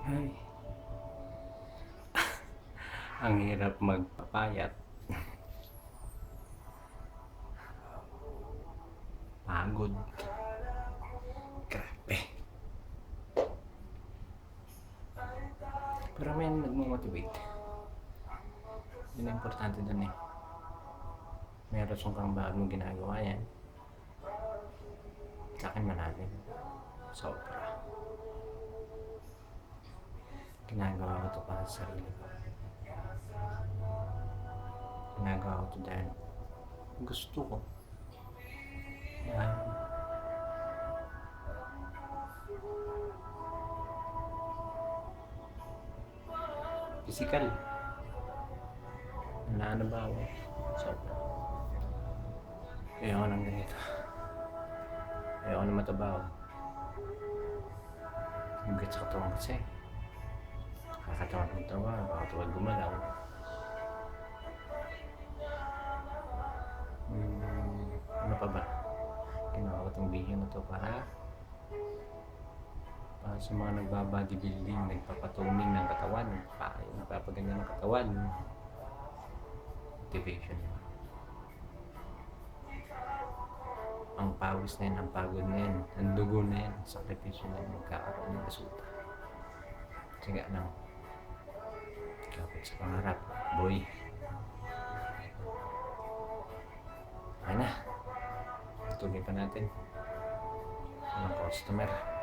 Ay, ang hirap magpapayat. Pagod. Grabe. Pero may nagmo-motivate. Yun ang importante dun eh. Meron kang bagong ginagawa yan. Sa akin malalim. Sobra. Ginagawa ko to para sa sarili ko. Ginagawa ko to dahil gusto ko. Yan. Physical. Wala na ba ako? Sobra. Ayoko ng ganito. Ayoko na matabaw. Higit sa katawan kasi. Kakatawag ng tawa, kakatawag gumalaw. Ano pa ba? Ginawa ko itong video na to para sa mga nagba-bodybuilding, nagpapatuning ng katawan, nagpapaganyan ng katawan. Motivation. Ang pawis na yan, ang pagod na yan, ang dugo na yan, sakripisyo na yan, magkakaroon ng resulta. Sige lang. Kapit sa pangarap, boy. Ay na. Tuloy pa natin. Walang customer.